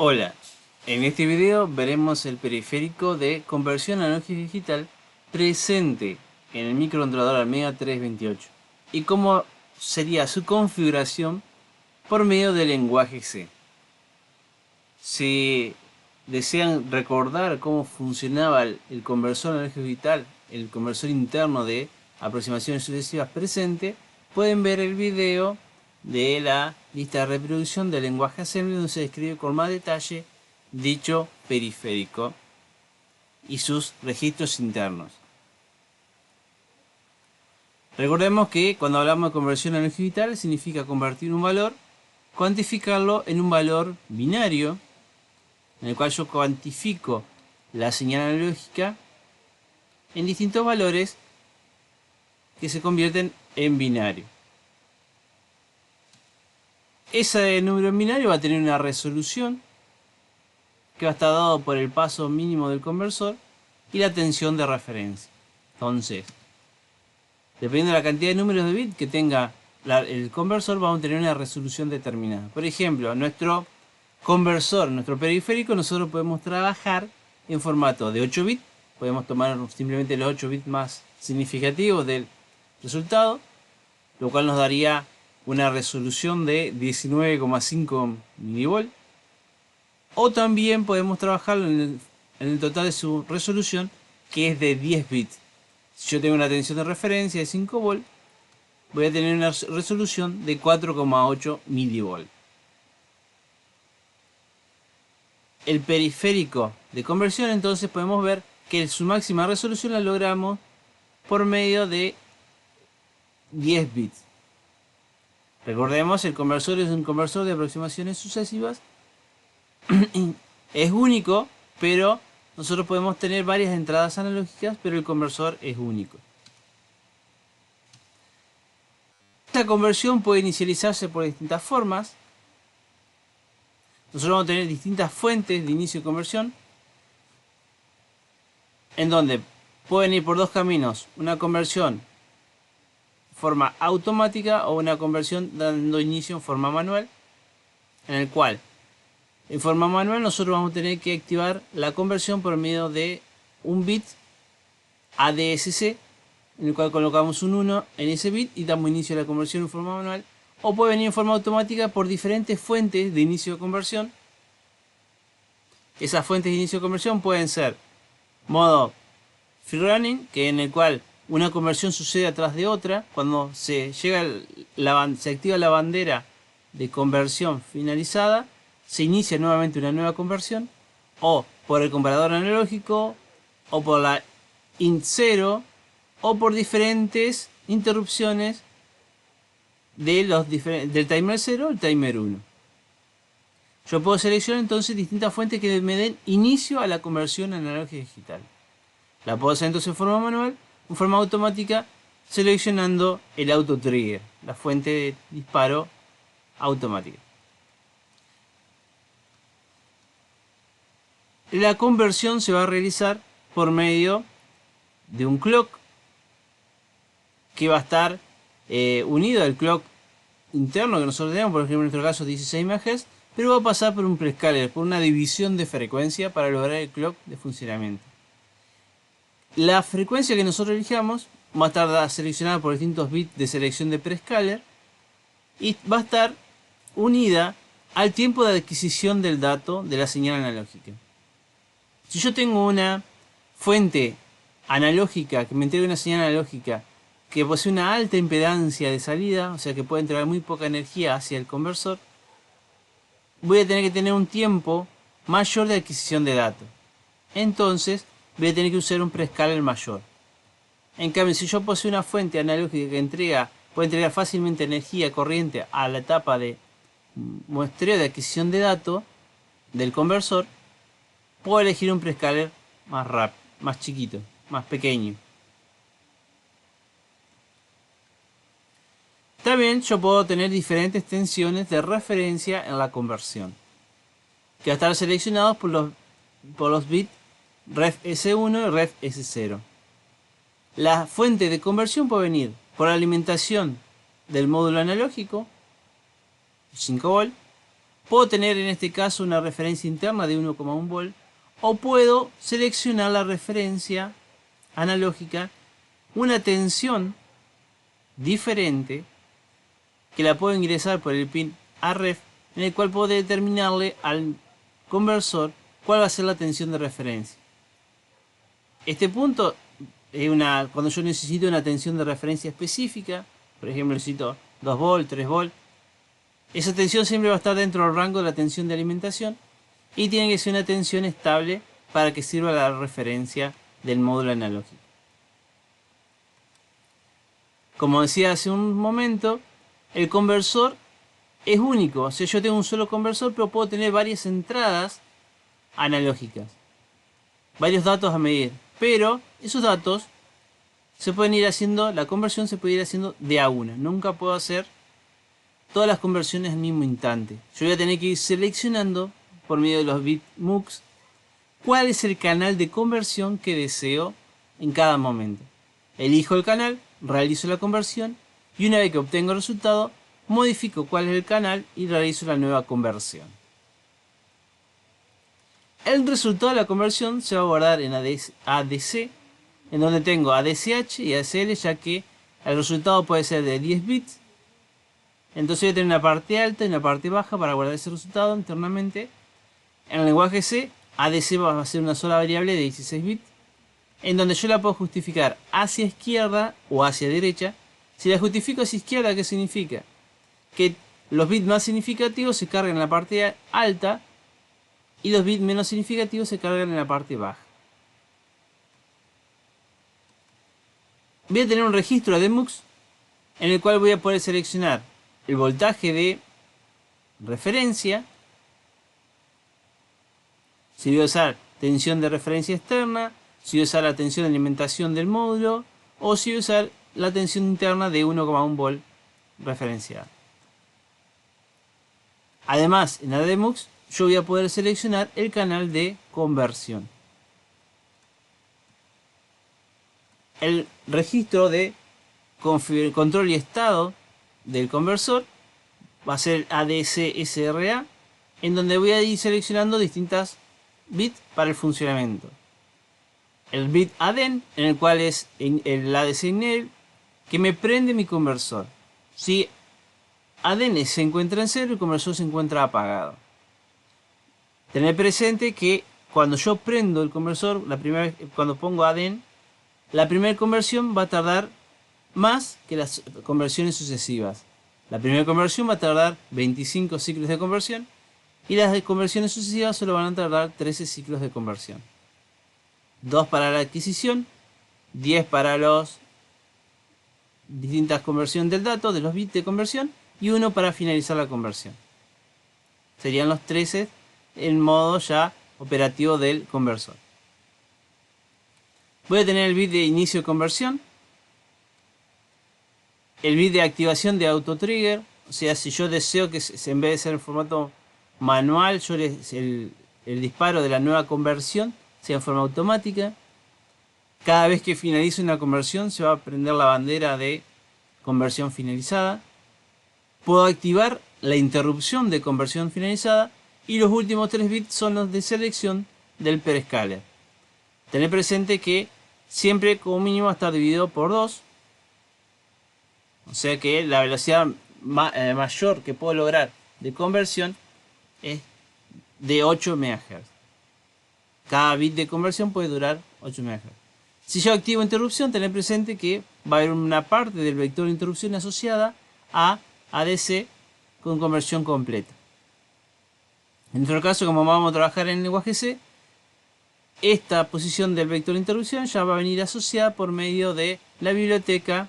Hola, en este video veremos el periférico de conversión analógica digital presente en el microcontrolador Almega 328 y cómo sería su configuración por medio del lenguaje C. Si desean recordar cómo funcionaba el conversor analógico digital, el conversor interno de aproximaciones sucesivas presente, pueden ver el video de la lista de reproducción del lenguaje assembly donde se describe con más detalle dicho periférico y sus registros internos. Recordemos que cuando hablamos de conversión analógica digital significa convertir un valor, cuantificarlo en un valor binario, en el cual yo cuantifico la señal analógica en distintos valores que se convierten en binario. Ese número en binario va a tener una resolución que va a estar dado por el paso mínimo del conversor y la tensión de referencia. Entonces, dependiendo de la cantidad de números de bits que tenga el conversor, vamos a tener una resolución determinada. Por ejemplo, nuestro conversor, nuestro periférico, nosotros podemos trabajar en formato de 8 bits. Podemos tomar simplemente los 8 bits más significativos del resultado, lo cual nos daría una resolución de 19,5 milivolt. O también podemos trabajarlo en el total de su resolución, que es de 10 bits. Si yo tengo una tensión de referencia de 5 volt, voy a tener una resolución de 4,8 milivolt. El periférico de conversión, entonces podemos ver que su máxima resolución la logramos por medio de 10 bits. Recordemos, el conversor es un conversor de aproximaciones sucesivas. Es único, pero nosotros podemos tener varias entradas analógicas, pero el conversor es único. Esta conversión puede inicializarse por distintas formas. Nosotros vamos a tener distintas fuentes de inicio de conversión, en donde pueden ir por dos caminos: una conversión de forma automática o una conversión dando inicio en forma manual, en el cual en forma manual nosotros vamos a tener que activar la conversión por medio de un bit ADSC, en el cual colocamos un 1 en ese bit y damos inicio a la conversión en forma manual. O puede venir en forma automática por diferentes fuentes de inicio de conversión. Esas fuentes de inicio de conversión pueden ser modo free running, que en el cual una conversión sucede atrás de otra. Cuando se activa la bandera de conversión finalizada, se inicia nuevamente una nueva conversión, o por el comparador analógico, o por la int 0, o por diferentes interrupciones del timer 0 al timer 1. Yo puedo seleccionar entonces distintas fuentes que me den inicio a la conversión analógica digital. La puedo hacer entonces en forma manual, en forma automática, seleccionando el auto trigger, la fuente de disparo automática. La conversión se va a realizar por medio de un clock que va a estar unido al clock interno que nosotros tenemos, por ejemplo en nuestro caso 16 MHz, pero va a pasar por un prescaler, por una división de frecuencia para lograr el clock de funcionamiento. La frecuencia que nosotros elijamos va a estar seleccionada por distintos bits de selección de prescaler y va a estar unida al tiempo de adquisición del dato de la señal analógica. Si yo tengo una fuente analógica que me entrega una señal analógica que posee una alta impedancia de salida, o sea que puede entregar muy poca energía hacia el conversor, voy a tener que tener un tiempo mayor de adquisición de datos. Entonces voy a tener que usar un prescaler mayor. En cambio, si yo poseo una fuente analógica que puede entregar fácilmente energía corriente a la etapa de muestreo de adquisición de datos del conversor, puedo elegir un prescaler más rápido, más chiquito, más pequeño. También yo puedo tener diferentes tensiones de referencia en la conversión, que va a estar seleccionados por los bits ref S1 y ref S0. La fuente de conversión puede venir por la alimentación del módulo analógico, 5 volt, Puedo tener en este caso una referencia interna de 1,1 volt, o puedo seleccionar la referencia analógica, una tensión diferente que la puedo ingresar por el pin AREF, en el cual puedo determinarle al conversor cuál va a ser la tensión de referencia. Este punto es cuando yo necesito una tensión de referencia específica, por ejemplo necesito 2 volt, 3 volt, esa tensión siempre va a estar dentro del rango de la tensión de alimentación y tiene que ser una tensión estable para que sirva la referencia del módulo analógico. Como decía hace un momento, el conversor es único. O sea, yo tengo un solo conversor, pero puedo tener varias entradas analógicas, varios datos a medir. Pero esos datos se pueden ir haciendo, la conversión se puede ir haciendo de a una. Nunca puedo hacer todas las conversiones al mismo instante. Yo voy a tener que ir seleccionando por medio de los bitmux cuál es el canal de conversión que deseo en cada momento. Elijo el canal, realizo la conversión y una vez que obtengo el resultado, modifico cuál es el canal y realizo la nueva conversión. El resultado de la conversión se va a guardar en ADC, en donde tengo ADCH y ADCL, ya que el resultado puede ser de 10 bits. Entonces voy a tener una parte alta y una parte baja para guardar ese resultado internamente. En el lenguaje C, ADC va a ser una sola variable de 16 bits, en donde yo la puedo justificar hacia izquierda o hacia derecha. Si la justifico hacia izquierda, ¿qué significa? Que los bits más significativos se cargan en la parte alta y los bits menos significativos se cargan en la parte baja. Voy a tener un registro de mux en el cual voy a poder seleccionar el voltaje de referencia, si voy a usar tensión de referencia externa, si voy a usar la tensión de alimentación del módulo o si voy a usar la tensión interna de 1,1 volt referenciada. Además, en ADMUX yo voy a poder seleccionar el canal de conversión. El registro de control y estado del conversor va a ser ADC-SRA, en donde voy a ir seleccionando distintas bits para el funcionamiento. El bit ADEN, en el cual es el ADC enable, que me prende mi conversor. Si ADEN se encuentra en cero, el conversor se encuentra apagado. Tener presente que cuando yo prendo el conversor, cuando pongo ADEN, la primera conversión va a tardar más que las conversiones sucesivas. La primera conversión va a tardar 25 ciclos de conversión y las conversiones sucesivas solo van a tardar 13 ciclos de conversión. 2 para la adquisición, 10 para las distintas conversiones del dato, de los bits de conversión, y 1 para finalizar la conversión. Serían los 13 en modo ya operativo del conversor. Voy a tener el bit de inicio de conversión, el bit de activación de auto trigger, o sea, si yo deseo que en vez de ser en formato manual, el disparo de la nueva conversión sea en forma automática. Cada vez que finalice una conversión se va a prender la bandera de conversión finalizada. Puedo activar la interrupción de conversión finalizada y los últimos 3 bits son los de selección del perescaler. Tener presente que siempre como mínimo va a estar dividido por 2. O sea que la velocidad mayor que puedo lograr de conversión es de 8 MHz. Cada bit de conversión puede durar 8 MHz. Si yo activo interrupción, tener presente que va a haber una parte del vector de interrupción asociada a ADC con conversión completa. En nuestro caso, como vamos a trabajar en el lenguaje C, esta posición del vector de interrupción ya va a venir asociada por medio de la biblioteca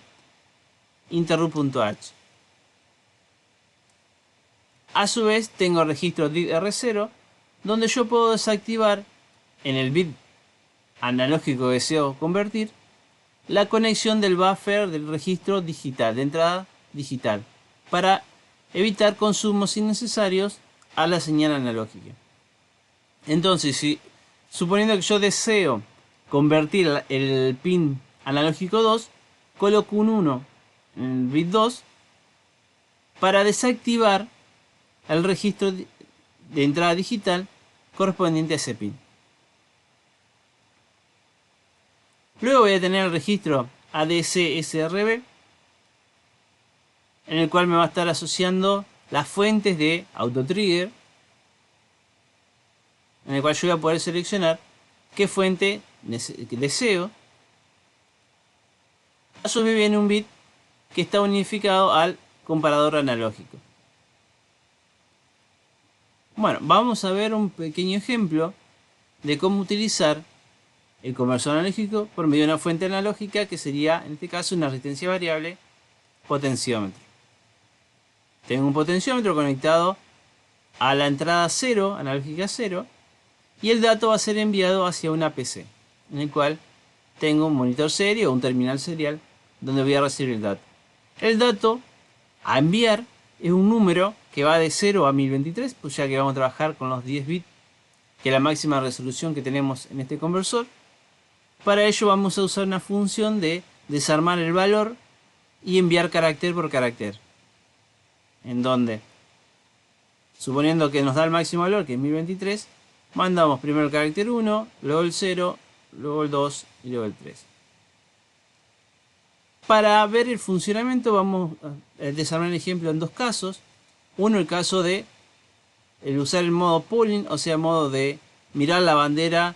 interrupt.h. A su vez, tengo registro DIR0, donde yo puedo desactivar en el bit analógico que deseo convertir la conexión del buffer del registro digital, de entrada digital, para evitar consumos innecesarios a la señal analógica. Entonces, suponiendo que yo deseo convertir el pin analógico 2, coloco un 1 en el bit 2 para desactivar el registro de entrada digital correspondiente a ese pin. Luego voy a tener el registro ADC-SRB, en el cual me va a estar asociando las fuentes de AutoTrigger, en el cual yo voy a poder seleccionar qué fuente deseo. A su vez viene un bit que está unificado al comparador analógico. Bueno, vamos a ver un pequeño ejemplo de cómo utilizar el conversor analógico por medio de una fuente analógica que sería, en este caso, una resistencia variable potenciómetro. Tengo un potenciómetro conectado a la entrada 0, analógica 0, y el dato va a ser enviado hacia una PC, en el cual tengo un monitor serie o un terminal serial donde voy a recibir el dato. El dato a enviar es un número que va de 0 a 1023, pues ya que vamos a trabajar con los 10 bits, que es la máxima resolución que tenemos en este conversor. Para ello vamos a usar una función de desarmar el valor y enviar carácter por carácter. En donde, suponiendo que nos da el máximo valor, que es 1023, mandamos primero el carácter 1, luego el 0, luego el 2 y luego el 3. Para ver el funcionamiento vamos a desarmar el ejemplo en dos casos. Uno, el caso de usar el modo polling, o sea, modo de mirar la bandera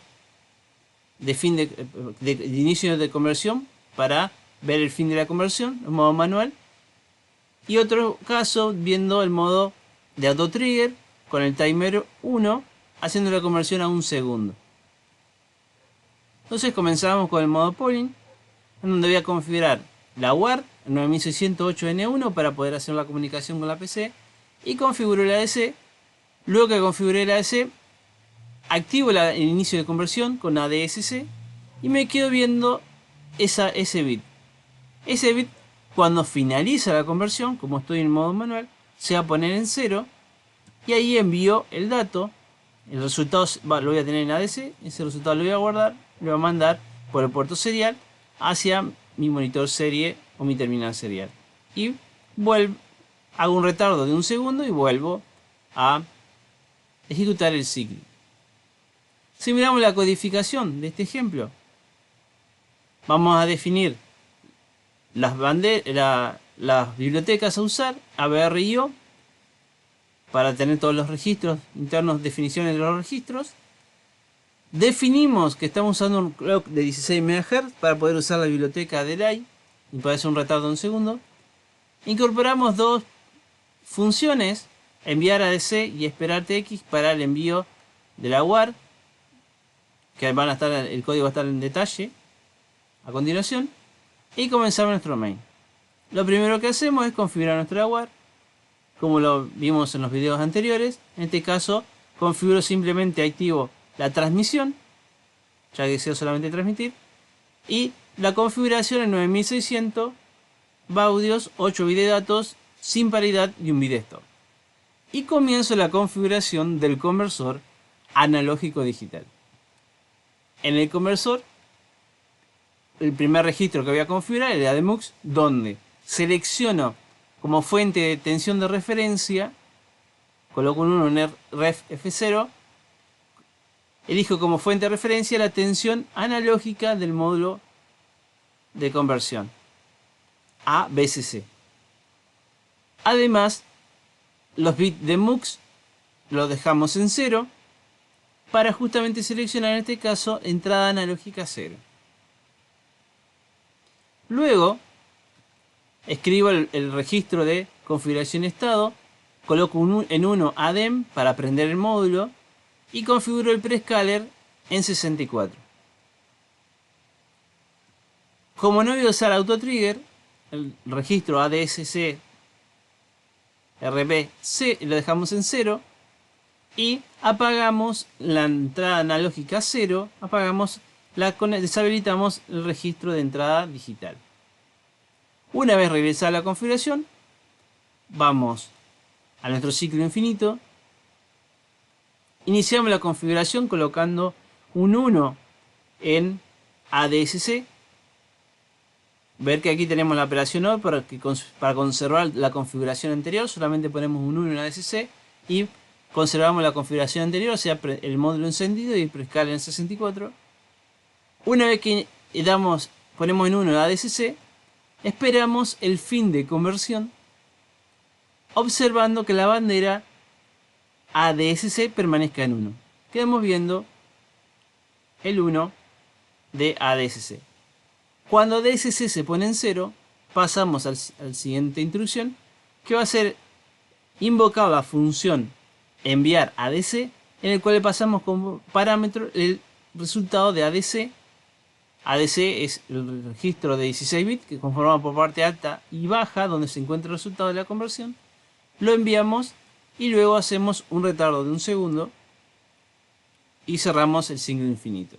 de fin de inicio de conversión para ver el fin de la conversión, en modo manual. Y otro caso viendo el modo de AutoTrigger con el timer 1 haciendo la conversión a un segundo. Entonces comenzamos con el modo polling, en donde voy a configurar la UART 9608N1 para poder hacer la comunicación con la PC, y configuro el ADC. Luego que configuré el ADC, activo el inicio de conversión con ADSC y me quedo viendo ese bit. Ese bit, cuando finaliza la conversión, como estoy en modo manual, se va a poner en 0 y ahí envío el dato. El resultado lo voy a tener en ADC, ese resultado lo voy a guardar, lo voy a mandar por el puerto serial hacia mi monitor serie o mi terminal serial. Y hago un retardo de un segundo y vuelvo a ejecutar el ciclo. Si miramos la codificación de este ejemplo, vamos a definir las bibliotecas a usar, ABRIO, para tener todos los registros internos, definiciones de los registros. Definimos que estamos usando un clock de 16 MHz para poder usar la biblioteca delay y puede ser un retardo de un segundo. Incorporamos dos funciones, enviar ADC y esperar TX, para el envío de la UART, que van a estar, el código va a estar en detalle a continuación, y comenzamos nuestro main. Lo primero que hacemos es configurar nuestra UART, como lo vimos en los videos anteriores. En este caso configuro simplemente, activo la transmisión, ya que deseo solamente transmitir, y la configuración en 9600 baudios, 8 bits de datos sin paridad y un bit de stop. Y comienzo la configuración del conversor analógico digital. En el conversor, el primer registro que voy a configurar es el ADMUX, donde selecciono como fuente de tensión de referencia, coloco un 1 en ref F0, elijo como fuente de referencia la tensión analógica del módulo de conversión a BCC. Además, los bits de MUX los dejamos en 0 para justamente seleccionar en este caso entrada analógica 0. Luego escribo el registro de configuración estado, coloco en 1 ADEM para prender el módulo y configuro el prescaler en 64. Como no voy a usar AutoTrigger, el registro ADSC RBC lo dejamos en 0 y apagamos la entrada analógica 0, deshabilitamos el registro de entrada digital. Una vez regresada la configuración, vamos a nuestro ciclo infinito, iniciamos la configuración colocando un 1 en ADSC. Ver que aquí tenemos la operación OR para conservar la configuración anterior, solamente ponemos un 1 en ADSC y conservamos la configuración anterior, o sea, el módulo encendido y el preescaler en 64. Una vez que ponemos en 1 el ADSC, esperamos el fin de conversión, observando que la bandera ADSC permanezca en 1. Quedamos viendo el 1 de ADSC. Cuando ADSC se pone en 0, pasamos al siguiente instrucción, que va a ser invocar la función enviar ADC, en el cual le pasamos como parámetro el resultado de ADC. ADC es el registro de 16 bits que conformado por parte alta y baja, donde se encuentra el resultado de la conversión. Lo enviamos y luego hacemos un retardo de 1 segundo y cerramos el ciclo infinito.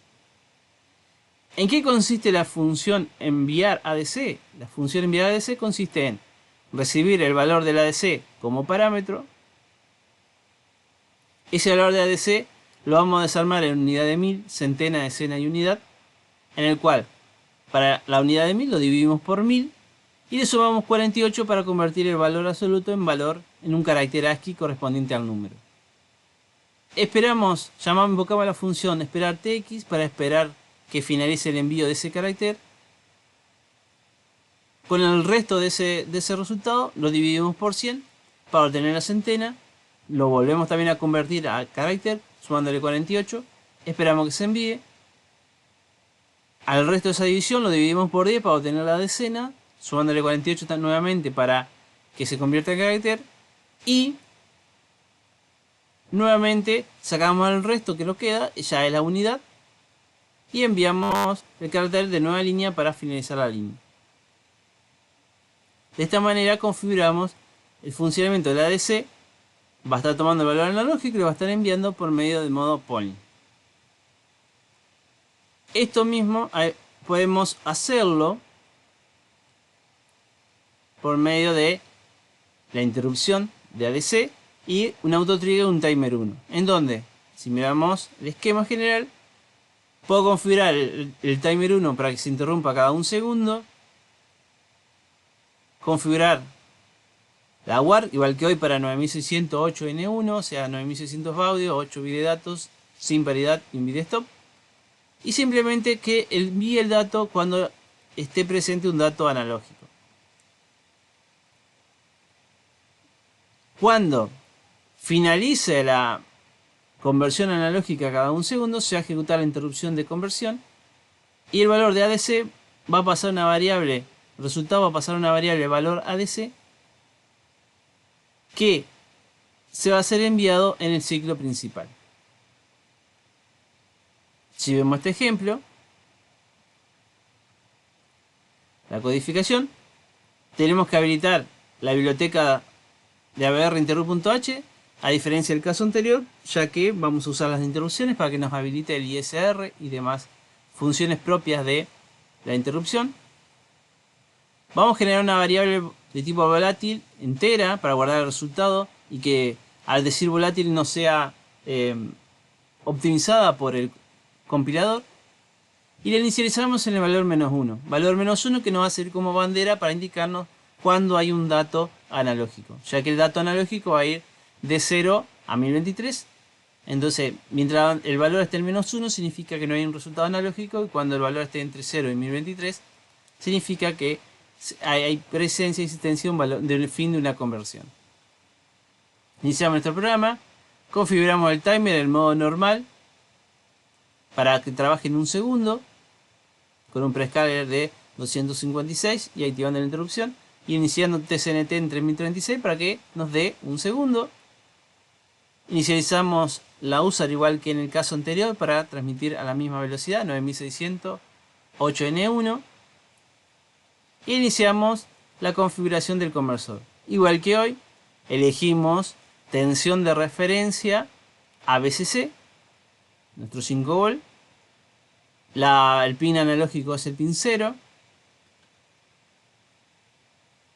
¿En qué consiste la función enviar ADC? La función enviar ADC consiste en recibir el valor del ADC como parámetro. Ese valor de ADC lo vamos a desarmar en unidad de 1000, centena, decena y unidad, en el cual para la unidad de 1000 lo dividimos por 1000 y le sumamos 48 para convertir el valor absoluto en un carácter ASCII correspondiente al número. Invocamos la función esperar tx para esperar que finalice el envío de ese carácter. Con el resto de ese resultado lo dividimos por 100 para obtener la centena. Lo volvemos también a convertir a carácter sumándole 48. Esperamos que se envíe. Al resto de esa división lo dividimos por 10 para obtener la decena. Sumándole 48 nuevamente para que se convierta en carácter. Y nuevamente sacamos el resto que nos queda, ya es la unidad. Y enviamos el carácter de nueva línea para finalizar la línea. De esta manera configuramos el funcionamiento del ADC. Va a estar tomando el valor analógico y lo va a estar enviando por medio del modo polling. Esto mismo podemos hacerlo por medio de la interrupción de ADC y un autotrigger, un timer 1. En donde, si miramos el esquema general, puedo configurar el timer 1 para que se interrumpa cada 1 segundo. Configurar la WAR, igual que hoy, para 9608N1, o sea 9600 audio, 8 bits de datos, sin paridad y un bit stop. Y simplemente que envíe el dato cuando esté presente un dato analógico. Cuando finalice la conversión analógica cada 1 segundo, se va a ejecutar la interrupción de conversión. Y el valor de ADC va a pasar a una variable, el resultado va a pasar a una variable valor ADC, que se va a ser enviado en el ciclo principal. Si vemos este ejemplo, la codificación, tenemos que habilitar la biblioteca de ABR interrupt.h, a diferencia del caso anterior, ya que vamos a usar las interrupciones para que nos habilite el ISR y demás funciones propias de la interrupción. Vamos a generar una variable de tipo volátil entera para guardar el resultado y que al decir volátil no sea optimizada por el compilador. Y la inicializamos en el valor -1. Valor -1 que nos va a servir como bandera para indicarnos cuando hay un dato analógico. Ya que el dato analógico va a ir de 0 a 1023. Entonces, mientras el valor esté en -1 significa que no hay un resultado analógico. Y cuando el valor esté entre 0 y 1023 significa que hay presencia y existencia del fin de una conversión. Iniciamos nuestro programa. Configuramos el timer en el modo normal para que trabaje en 1 segundo con un preescaler de 256 y activando la interrupción y iniciando TCNT en 3036 para que nos dé 1 segundo. Inicializamos la USAR igual que en el caso anterior para transmitir a la misma velocidad, 9600 8N1. Y iniciamos la configuración del conversor. Igual que hoy, elegimos tensión de referencia ABCC, nuestro 5 volt. El pin analógico es el pin 0.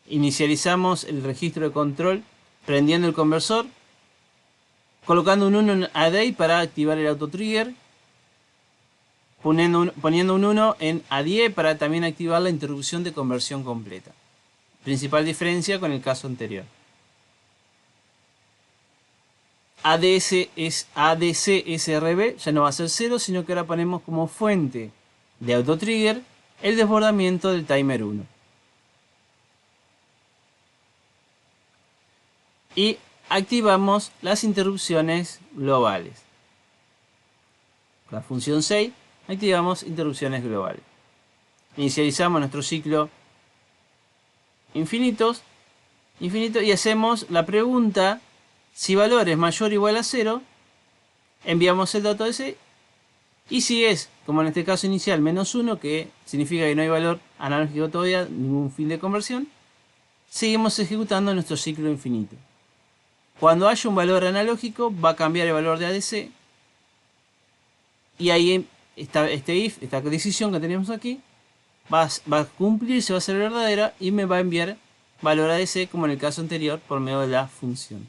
Inicializamos el registro de control prendiendo el conversor, colocando un 1 en ADI para activar el autotrigger, poniendo un 1 en ADIE para también activar la interrupción de conversión completa. Principal diferencia con el caso anterior. ADC-SRB ya no va a ser 0, sino que ahora ponemos como fuente de autotrigger el desbordamiento del timer 1. Y activamos las interrupciones globales. Con la función 6 activamos interrupciones globales. Inicializamos nuestro ciclo infinito y hacemos la pregunta: si valor es mayor o igual a 0, enviamos el dato DC, y si es, como en este caso inicial, menos 1, que significa que no hay valor analógico todavía, ningún fin de conversión, seguimos ejecutando nuestro ciclo infinito. Cuando haya un valor analógico, va a cambiar el valor de ADC, y ahí esta decisión que tenemos aquí va a cumplirse, va a ser verdadera, y me va a enviar valor ADC, como en el caso anterior, por medio de la función.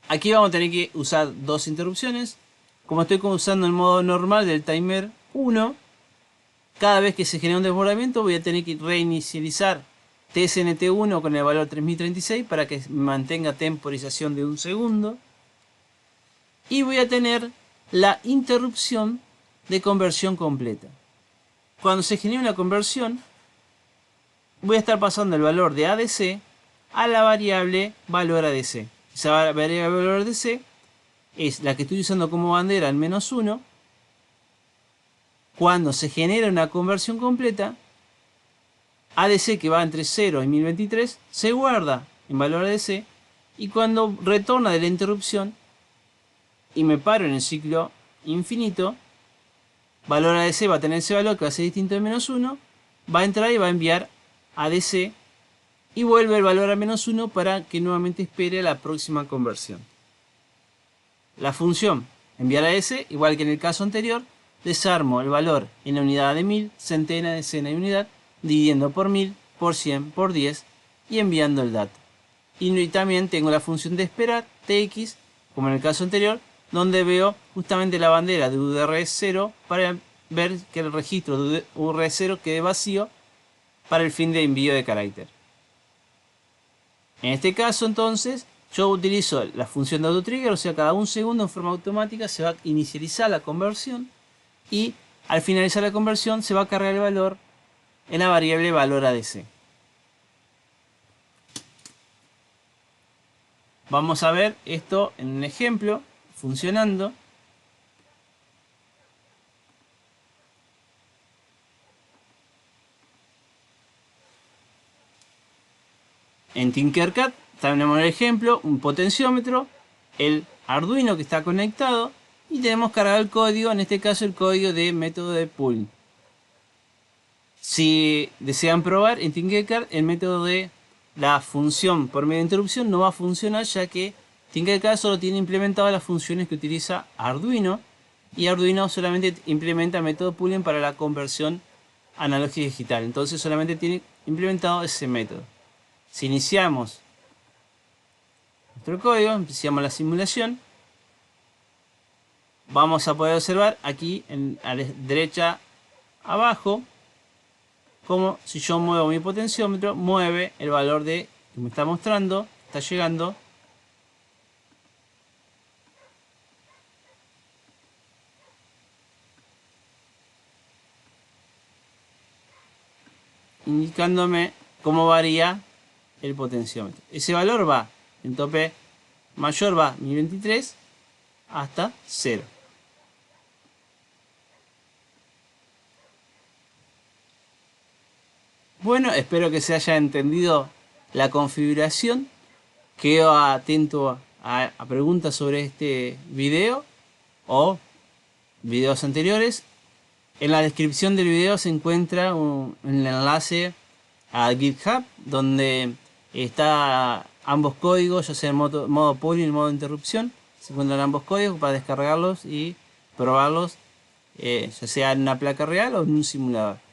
Aquí vamos a tener que usar dos interrupciones. Como estoy usando el modo normal del timer 1, cada vez que se genera un desbordamiento voy a tener que reinicializar TSNT1 con el valor 3036 para que mantenga temporización de 1 segundo. Y voy a tener la interrupción de conversión completa. Cuando se genere una conversión, voy a estar pasando el valor de ADC a la variable valor ADC. Esa variable valor ADC es la que estoy usando como bandera en menos 1. Cuando se genera una conversión completa, ADC, que va entre 0 y 1023, se guarda en valor ADC, y cuando retorna de la interrupción y me paro en el ciclo infinito, valor ADC va a tener ese valor que va a ser distinto de menos 1, va a entrar y va a enviar ADC, y vuelve el valor a menos 1 para que nuevamente espere la próxima conversión. La función enviar ADC, igual que en el caso anterior, desarmo el valor en la unidad de 1000, centena, decena y unidad, dividiendo por 1000, por 100, por 10 y enviando el dato. Y también tengo la función de esperar, TX, como en el caso anterior, donde veo justamente la bandera de UDR0 para ver que el registro de UDR0 quede vacío para el fin de envío de carácter. En este caso, entonces, yo utilizo la función de autotrigger, o sea, cada un segundo en forma automática se va a inicializar la conversión, y al finalizar la conversión se va a cargar el valor en la variable valor ADC. Vamos a ver esto en un ejemplo funcionando. En Tinkercad tenemos el ejemplo, un potenciómetro, el Arduino que está conectado, y tenemos cargado el código, en este caso el código de método de pooling. Si desean probar en Tinkercad, el método de la función por medio de interrupción no va a funcionar, ya que Tinkercad solo tiene implementadas las funciones que utiliza Arduino, y Arduino solamente implementa el método pooling para la conversión analógica digital. Entonces solamente tiene implementado ese método. Si iniciamos nuestro código, iniciamos la simulación, vamos a poder observar aquí a la derecha abajo como si yo muevo mi potenciómetro, mueve el valor que me está mostrando, está llegando indicándome cómo varía el potenciómetro. Ese valor va en tope mayor, va 1023 hasta 0. Bueno, espero que se haya entendido la configuración. Quedo atento a preguntas sobre este video o videos anteriores. En la descripción del video se encuentra un enlace a GitHub, donde está ambos códigos, ya sea el modo pooling y el modo interrupción. Se encuentran ambos códigos para descargarlos y probarlos, ya sea en una placa real o en un simulador.